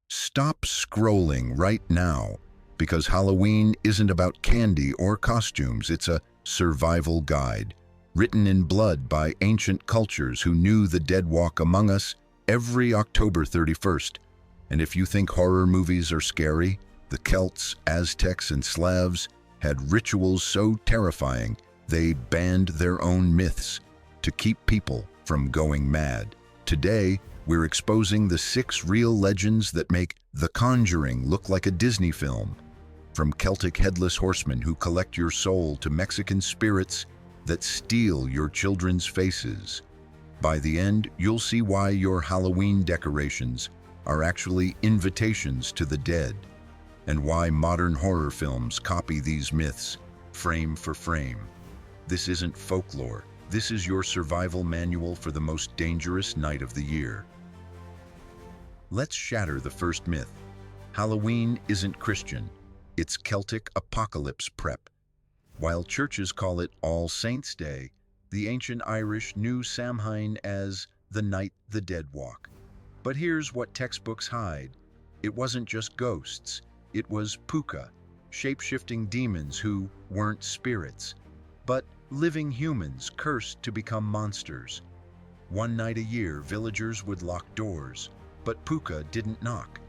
Stop scrolling right now, because Halloween isn't about candy or costumes. It's a survival guide, written in blood by ancient cultures who knew the dead walk among us every October 31st. And if you think horror movies are scary, the Celts, Aztecs, and Slavs had rituals so terrifying they banned their own myths to keep people from going mad. Today, we're exposing the 6 real legends that make The Conjuring look like a Disney film. From Celtic headless horsemen who collect your soul to Mexican spirits that steal your children's faces. By the end, you'll see why your Halloween decorations are actually invitations to the dead, and why modern horror films copy these myths frame for frame. This isn't folklore. This is your survival manual for the most dangerous night of the year. Let's shatter the first myth. Halloween isn't Christian. It's Celtic apocalypse prep. While churches call it All Saints' Day, the ancient Irish knew Samhain as the night the dead walk. But here's what textbooks hide. It wasn't just ghosts. It was Púca, shape-shifting demons who weren't spirits, but living humans cursed to become monsters. One night a year, villagers would lock doors, but Púca didn't knock.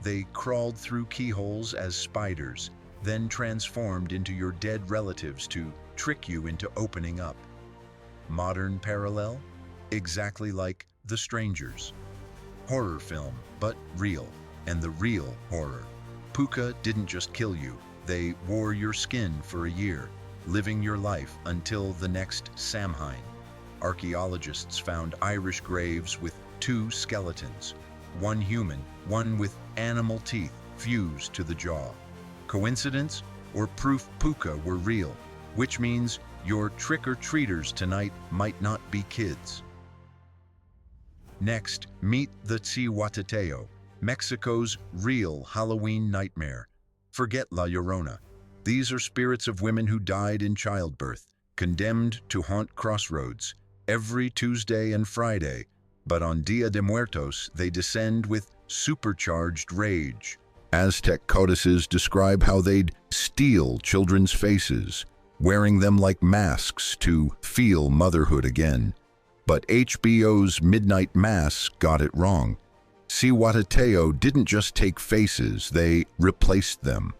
They crawled through keyholes as spiders, then transformed into your dead relatives to trick you into opening up. Modern parallel? Exactly like The Strangers. Horror film, but real, and the real horror. Púca didn't just kill you, they wore your skin for a year, living your life until the next Samhain. Archaeologists found Irish graves with 2 skeletons, one human, one with animal teeth fused to the jaw. Coincidence or proof Púca were real, which means your trick-or-treaters tonight might not be kids. Next, meet the Cihuateteo, Mexico's real Halloween nightmare. Forget La Llorona. These are spirits of women who died in childbirth, condemned to haunt crossroads every Tuesday and Friday, but on Día de Muertos they descend with supercharged rage. Aztec codices describe how they'd steal children's faces, wearing them like masks to feel motherhood again. But HBO's Midnight Mass got it wrong. Cihuateteo didn't just take faces, they replaced them.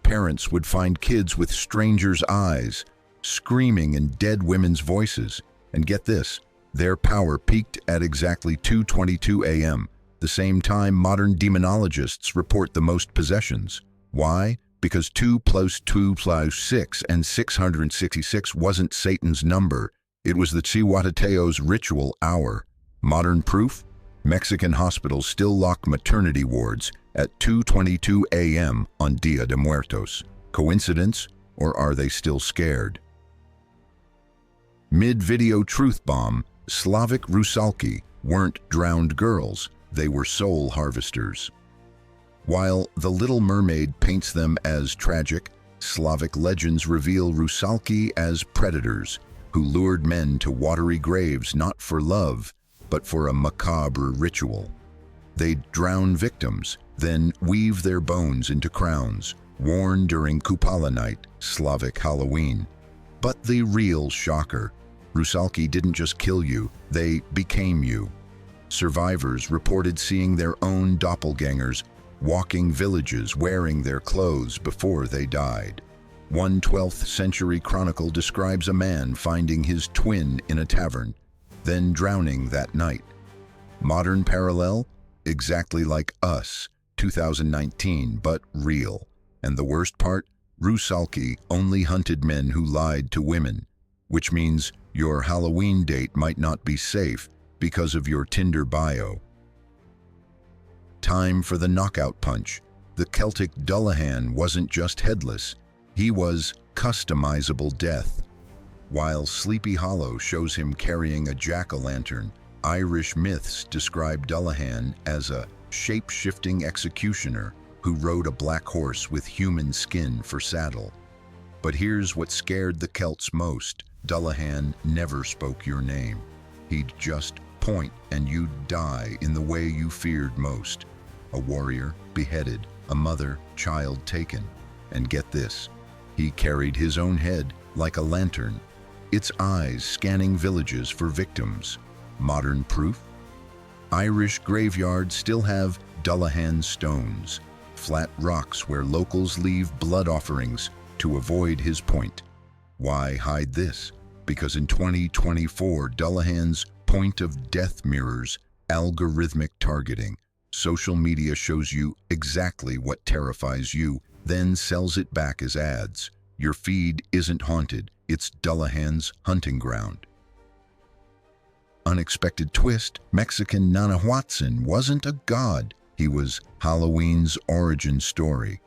Parents would find kids with strangers' eyes, screaming in dead women's voices. And get this, their power peaked at exactly 2:22 a.m., the same time modern demonologists report the most possessions. Why? Because 2 + 2 = 6 and 666 wasn't Satan's number. It was the Cihuateteo's ritual hour. Modern proof? Mexican hospitals still lock maternity wards at 2:22 a.m. on Día de Muertos. Coincidence? Or are they still scared? Mid-video truth bomb, Slavic Rusalki weren't drowned girls, they were soul harvesters. While The Little Mermaid paints them as tragic, Slavic legends reveal Rusalki as predators who lured men to watery graves not for love, but for a macabre ritual. They'd drown victims, then weave their bones into crowns, worn during Kupala night, Slavic Halloween. But the real shocker, Rusalki didn't just kill you, they became you. Survivors reported seeing their own doppelgangers walking villages wearing their clothes before they died. One 12th century chronicle describes a man finding his twin in a tavern, then drowning that night. Modern parallel? Exactly like Us, 2019, but real. And the worst part? Rusalki only hunted men who lied to women, which means your Halloween date might not be safe because of your Tinder bio. Time for the knockout punch. The Celtic Dullahan wasn't just headless, he was customizable death. While Sleepy Hollow shows him carrying a jack-o'-lantern, Irish myths describe Dullahan as a shape-shifting executioner who rode a black horse with human skin for saddle. But here's what scared the Celts most. Dullahan never spoke your name. He'd just point and you'd die in the way you feared most. A warrior beheaded, a mother, child taken. And get this, he carried his own head like a lantern, its eyes scanning villages for victims. Modern proof? Irish graveyards still have Dullahan stones, flat rocks where locals leave blood offerings to avoid his point. Why hide this? Because in 2024, Dullahan's point of death mirrors algorithmic targeting. Social media shows you exactly what terrifies you, then sells it back as ads. Your feed isn't haunted, it's Dullahan's hunting ground. Unexpected twist, Mexican Nanahuatzin wasn't a god. He was Halloween's origin story.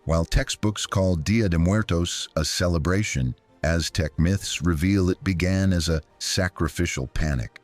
While textbooks call Día de Muertos a celebration, Aztec myths reveal it began as a sacrificial panic.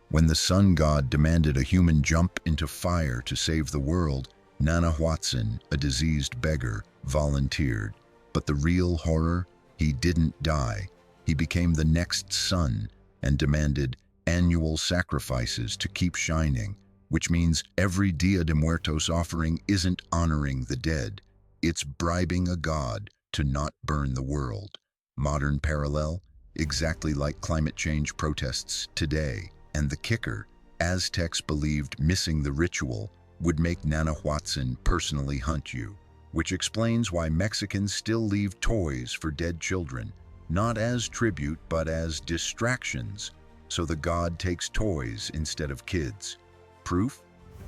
When the sun god demanded a human jump into fire to save the world, Nanahuatzin, a diseased beggar, volunteered. But the real horror? He didn't die. He became the next sun and demanded annual sacrifices to keep shining, which means every Día de Muertos offering isn't honoring the dead. It's bribing a god to not burn the world. Modern parallel? Exactly like climate change protests today. And the kicker, Aztecs believed missing the ritual would make Nanahuatzin personally hunt you, which explains why Mexicans still leave toys for dead children, not as tribute but as distractions, so the god takes toys instead of kids. Proof?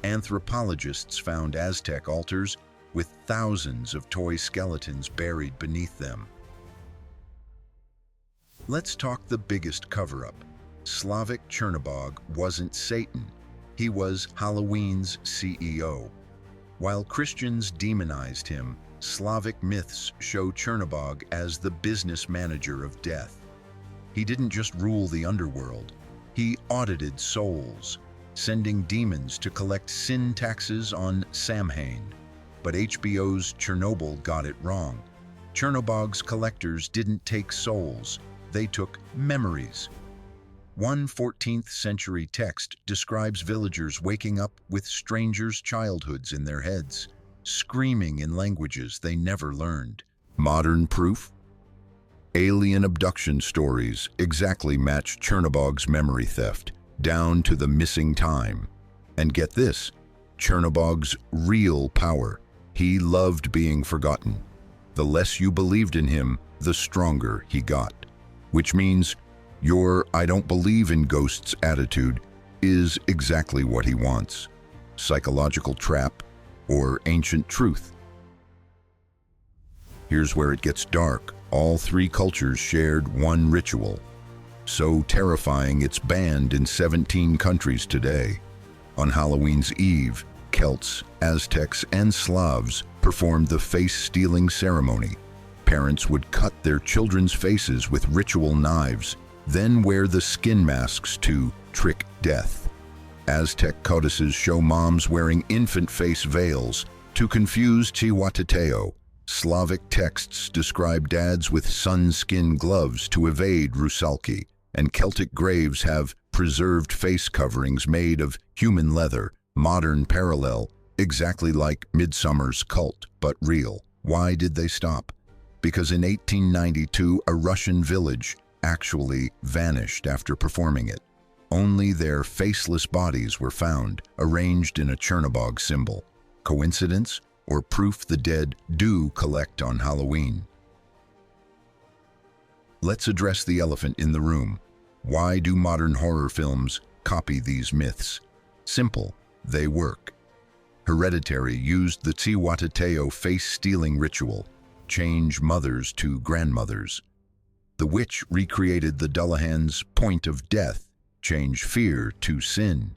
Anthropologists found Aztec altars with thousands of toy skeletons buried beneath them. Let's talk the biggest cover-up. Slavic Chernobog wasn't Satan. He was Halloween's CEO. While Christians demonized him, Slavic myths show Chernobog as the business manager of death. He didn't just rule the underworld, he audited souls, sending demons to collect sin taxes on Samhain. But HBO's Chernobyl got it wrong. Chernobog's collectors didn't take souls, they took memories. One 14th century text describes villagers waking up with strangers' childhoods in their heads, screaming in languages they never learned. Modern proof? Alien abduction stories exactly match Chernobog's memory theft, down to the missing time. And get this, Chernobog's real power. He loved being forgotten. The less you believed in him, the stronger he got. Which means your "I don't believe in ghosts" attitude is exactly what he wants. Psychological trap or ancient truth? Here's where it gets dark. All three cultures shared one ritual. So terrifying it's banned in 17 countries today. On Halloween's Eve, Celts, Aztecs, and Slavs performed the face-stealing ceremony. Parents would cut their children's faces with ritual knives, then wear the skin masks to trick death. Aztec codices show moms wearing infant face veils to confuse Cihuateteo. Slavic texts describe dads with sun-skin gloves to evade Rusalki, and Celtic graves have preserved face coverings made of human leather. Modern parallel, exactly like Midsommar's cult, but real. Why did they stop? Because in 1892, a Russian village actually vanished after performing it. Only their faceless bodies were found, arranged in a Chernobog symbol. Coincidence? Or proof the dead do collect on Halloween? Let's address the elephant in the room. Why do modern horror films copy these myths? Simple, they work. Hereditary used the Cihuateteo face-stealing ritual, change mothers to grandmothers. The Witch recreated the Dullahan's point of death, change fear to sin.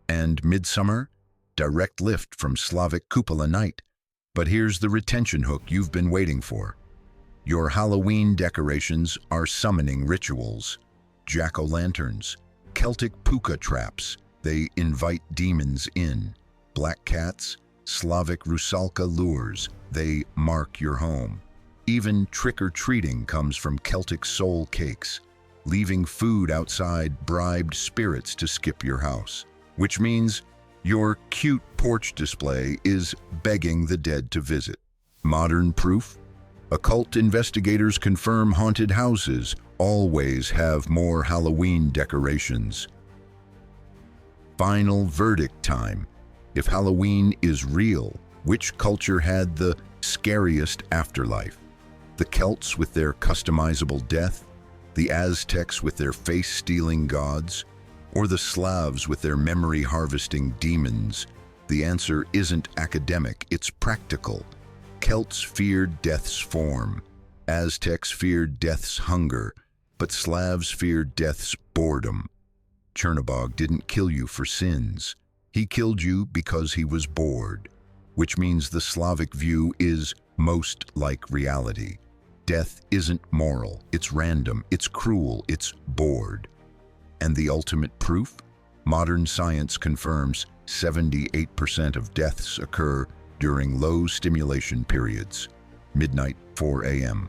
And Midsommar? Direct lift from Slavic cupola night. But here's the retention hook you've been waiting for. Your Halloween decorations are summoning rituals. Jack-o'-lanterns, Celtic Púca traps, they invite demons in. Black cats, Slavic Rusalka lures, they mark your home. Even trick-or-treating comes from Celtic soul cakes. Leaving food outside bribed spirits to skip your house, which means your cute porch display is begging the dead to visit. Modern proof? Occult investigators confirm haunted houses always have more Halloween decorations. Final verdict time. If Halloween is real, which culture had the scariest afterlife? The Celts with their customizable death? The Aztecs with their face-stealing gods? Or the Slavs with their memory-harvesting demons? The answer isn't academic, it's practical. Celts feared death's form. Aztecs feared death's hunger. But Slavs feared death's boredom. Chernobog didn't kill you for sins. He killed you because he was bored, which means the Slavic view is most like reality. Death isn't moral, it's random, it's cruel, it's bored. And the ultimate proof? Modern science confirms 78% of deaths occur during low stimulation periods, midnight 4 a.m.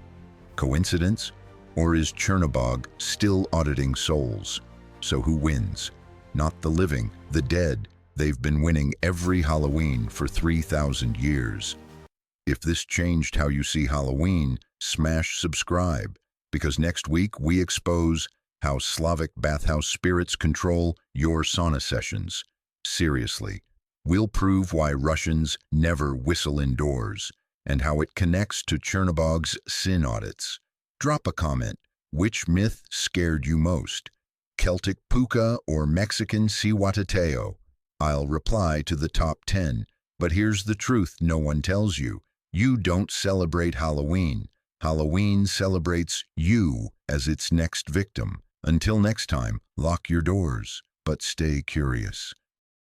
Coincidence? Or is Chernobog still auditing souls? So who wins? Not the living, the dead. They've been winning every Halloween for 3,000 years. If this changed how you see Halloween, smash subscribe, because next week we expose how Slavic bathhouse spirits control your sauna sessions. Seriously, we'll prove why Russians never whistle indoors, and how it connects to Chernobog's sin audits. Drop a comment. Which myth scared you most? Celtic Púca or Mexican Cihuateteo? I'll reply to the top 10. But here's the truth no one tells you. You don't celebrate Halloween. Halloween celebrates you as its next victim. Until next time, lock your doors, but stay curious.